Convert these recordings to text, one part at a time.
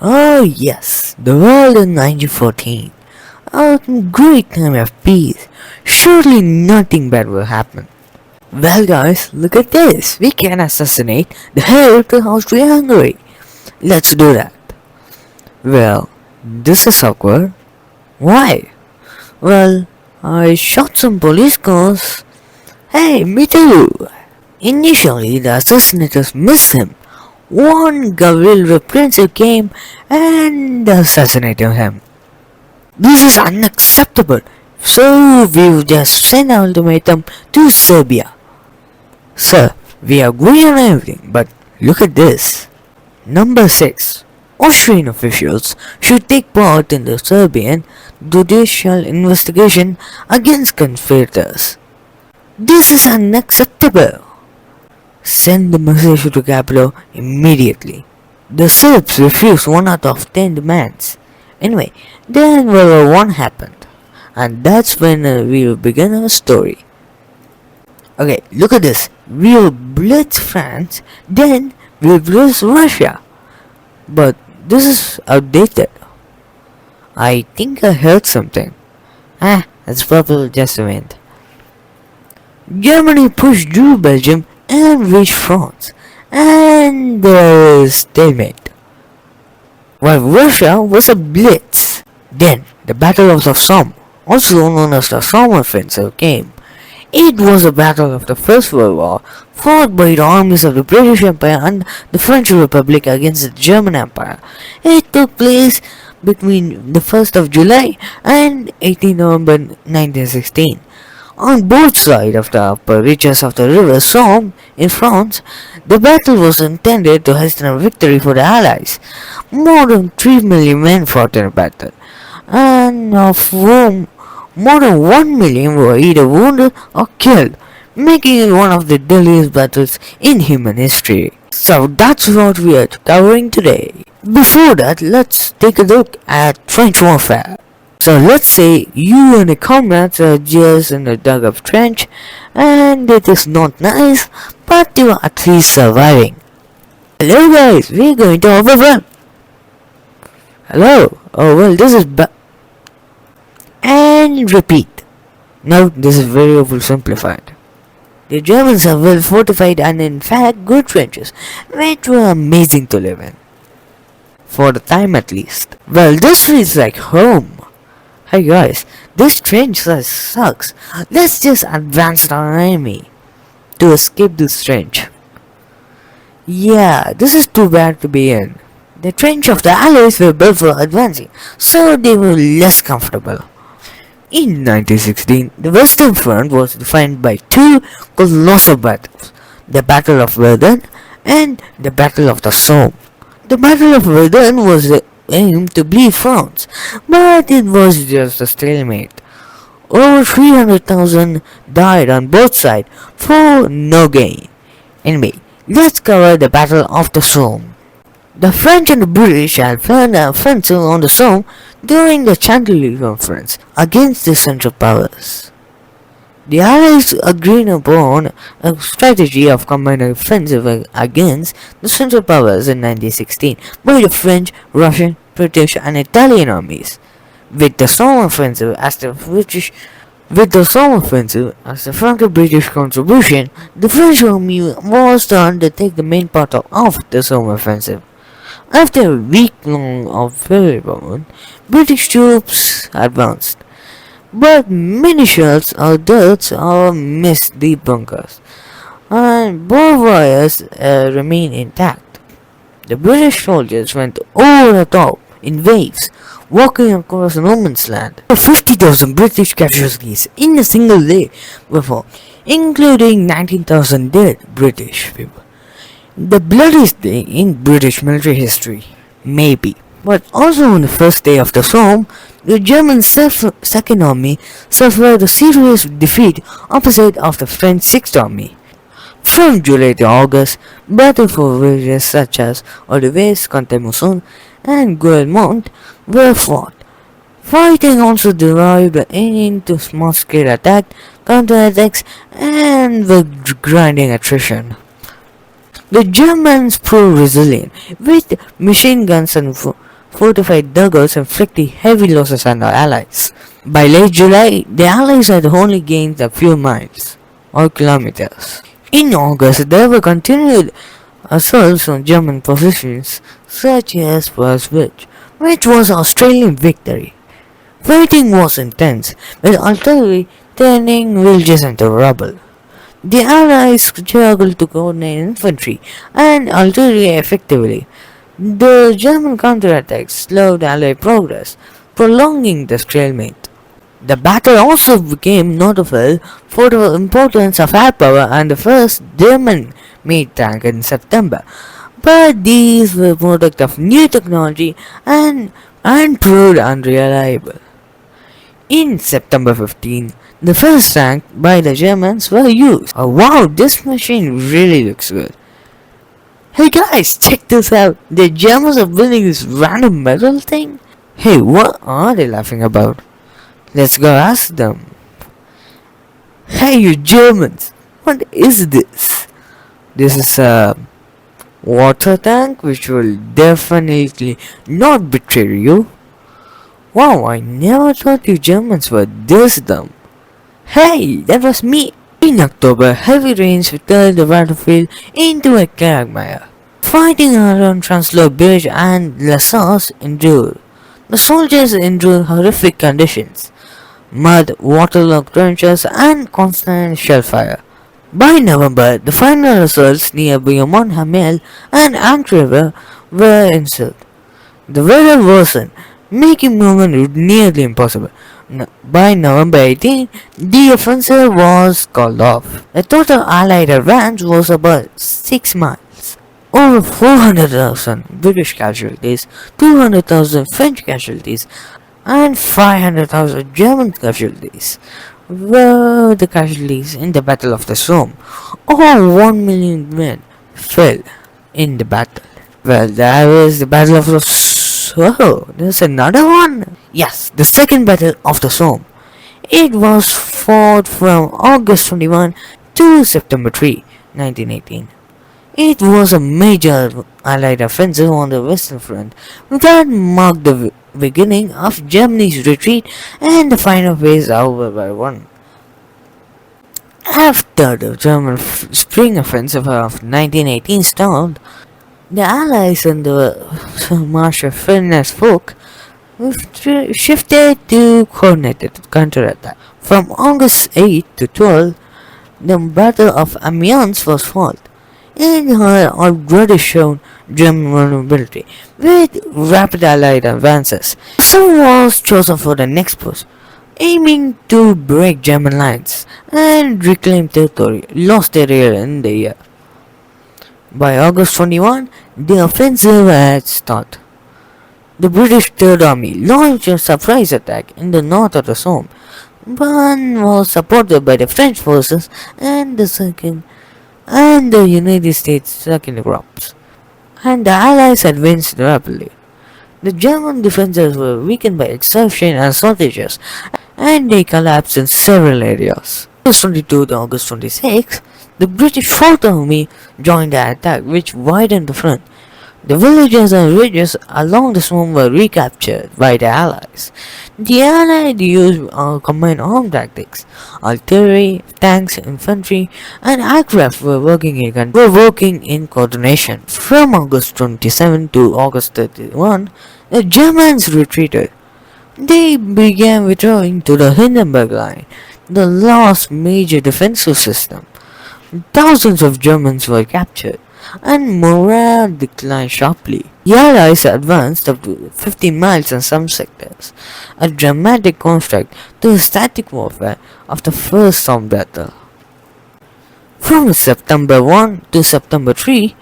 Oh yes, the world in 1914. A great time of peace. Surely nothing bad will happen. Well guys, look at this. We can assassinate the heir to Austria-Hungary. Let's do that. Well, this is awkward. Why? Well, I shot some police cars. Hey, me too. Initially, the assassinators missed him. One guerrilla prince came and assassinated him. This is unacceptable. So we just sent an ultimatum to Serbia. Sir, we agree on everything, but look at this. Number 6. Austrian officials should take part in the Serbian judicial investigation against conspirators. This is unacceptable. Send the message to capital immediately. The Serbs refused 1 out of 10 demands. Anyway, then World War I happened, and that's when we will begin our story. Okay, look at this. We will blitz France, then we will blitz Russia. But this is outdated. I think I heard something. It's probably just a wind. Germany pushed through Belgium and reached France, and there is stalemate. While Russia was a blitz. Then the Battle of the Somme, also known as the Somme Offensive, came. It was a battle of the First World War, fought by the armies of the British Empire and the French Republic against the German Empire. It took place between the 1st of July and 18 November 1916. On both sides of the upper reaches of the River Somme in France, the battle was intended to hasten a victory for the Allies. More than 3 million men fought in the battle, and of whom more than 1 million were either wounded or killed, making it one of the deadliest battles in human history. So that's what we are covering today. Before that, let's take a look at trench warfare. So let's say you and a comrade are just in a dug-up trench, and it is not nice, but you are at least surviving. Hello guys, we're going to overrun. Hello, oh well, this is and repeat. Now this is very oversimplified. The Germans are well fortified and in fact good trenches, which were amazing to live in. For the time at least. Well, this feels like home. Hey guys, this trench sucks. Let's just advance our enemy to escape this trench. Yeah, this is too bad to be in. The trench of the Allies were built for advancing, so they were less comfortable. In 1916, the Western Front was defined by two colossal battles, the Battle of Verdun and the Battle of the Somme. The Battle of Verdun was aimed to bleed France, but it was just a stalemate. Over 300,000 died on both sides for no gain. Anyway, let's cover the Battle of the Somme. The French and the British had planned an offensive on the Somme during the Chantilly Conference against the Central Powers. The Allies agreed upon a strategy of combined offensive against the Central Powers in 1916 by the French, Russian, British and Italian armies. With the Somme Offensive as the Franco-British contribution, the French army was to undertake the main part of the Somme Offensive. After a week-long bombardment, British troops advanced, but many shells or darts missed the bunkers, and barbed wires remained intact. The British soldiers went over the top in waves, walking across no man's land. 50,000 British casualties in a single day before, including 19,000 dead British people. The bloodiest day in British military history, maybe. But also on the first day of the Somme, the German Second Army suffered a serious defeat opposite of the French Sixth Army. From July to August, battles for villages such as Olivet, Contamouson, and Guillemont were fought. Fighting also derived into small-scale attack, counterattacks, and the grinding attrition. The Germans proved resilient with machine guns and fortified dugouts inflicting heavy losses on the Allies. By late July, the Allies had only gained a few miles or kilometers. In August, there were continued assaults on German positions such as First Bridge, which was Australian victory. Fighting was intense, with artillery turning villages into rubble. The Allies struggled to coordinate infantry and artillery effectively. The German counterattacks slowed Allied progress, prolonging the stalemate. The battle also became notable for the importance of air power and the first German-made tank in September, but these were product of new technology and proved unreliable. In September 15, the first tank by the Germans were used. Oh wow, this machine really looks good. Hey guys, check this out. The Germans are building this random metal thing. Hey, what are they laughing about? Let's go ask them. Hey you Germans, what is this? This is a water tank which will definitely not betray you. Wow, I never thought you Germans were this dumb. Hey, that was me. In October, heavy rains turned the battlefield into a quagmire. Fighting around Translow Bridge and La Sauce endured. The soldiers endured horrific conditions. Mud, waterlogged trenches, and constant shellfire. By November, the final assaults near Beaumont Hamel and Ankh River were ensued. The weather worsened, making movement nearly impossible. By November 18, the offensive was called off. The total Allied advance was about 6 miles. Over 400,000 British casualties, 200,000 French casualties, and 500,000 German casualties were the casualties in the Battle of the Somme. Over 1 million men fell in the battle. Well, that was the Battle of the Somme. There's another one. Yes, the second Battle of the Somme. It was fought from August 21 to September 3, 1918. It was a major Allied offensive on the Western Front that marked the beginning of Germany's retreat and the final phase of World War I. After the German spring offensive of 1918 stalled, the Allies under Marshal Ferdinand Foch shifted to coordinated counterattack. From August 8 to 12, the Battle of Amiens was fought. It had already shown German vulnerability with rapid Allied advances. Somme was chosen for the next push, aiming to break German lines and reclaim territory lost earlier in the year. By August 21, the offensive had started. The British Third Army launched a surprise attack in the north of the Somme, but was supported by the French forces and the United States second corps, and the Allies advanced rapidly. The German defenses were weakened by exhaustion and shortages, and they collapsed in several areas. August 22 to August 26, the British Fourth Army joined the attack, which widened the front. The villages and ridges along the Somme were recaptured by the Allies. The Allies used combined armed tactics. Artillery, tanks, infantry, and aircraft were working in coordination. From August 27 to August 31, the Germans retreated. They began withdrawing to the Hindenburg Line, the last major defensive system. Thousands of Germans were captured, and morale declined sharply. The Allies advanced up to 15 miles in some sectors, a dramatic contrast to the static warfare of the first Somme battle. From September 1 to September 3,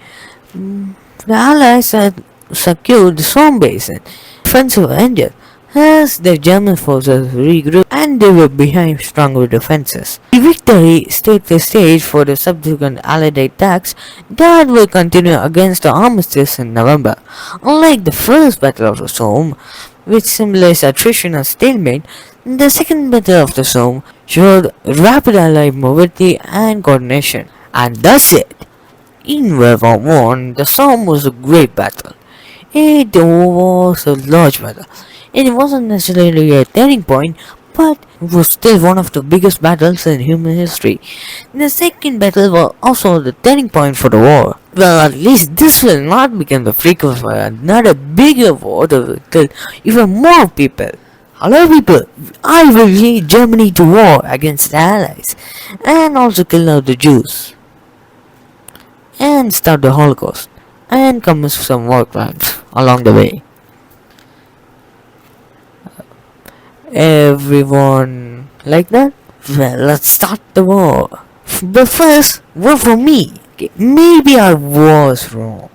the Allies had secured the Somme basin. Offensive ended as the German forces regrouped and they were behind stronger defenses. The victory set the stage for the subsequent Allied attacks that will continue against the armistice in November. Unlike the first Battle of the Somme, which symbolized attrition and stalemate, the second Battle of the Somme showed rapid Allied mobility and coordination. And that's it. In World War I, the Somme was a great battle. It was a large battle. It wasn't necessarily a turning point, but it was still one of the biggest battles in human history. The second battle was also the turning point for the war. Well, at least this will not become the prequel for another bigger war that will kill even more people. Hello people, I will lead Germany to war against the Allies and also kill out the Jews and start the Holocaust and commit some war crimes along the way. Everyone like that? Well, let's start the war. But first, vote for me. Okay, maybe I was wrong.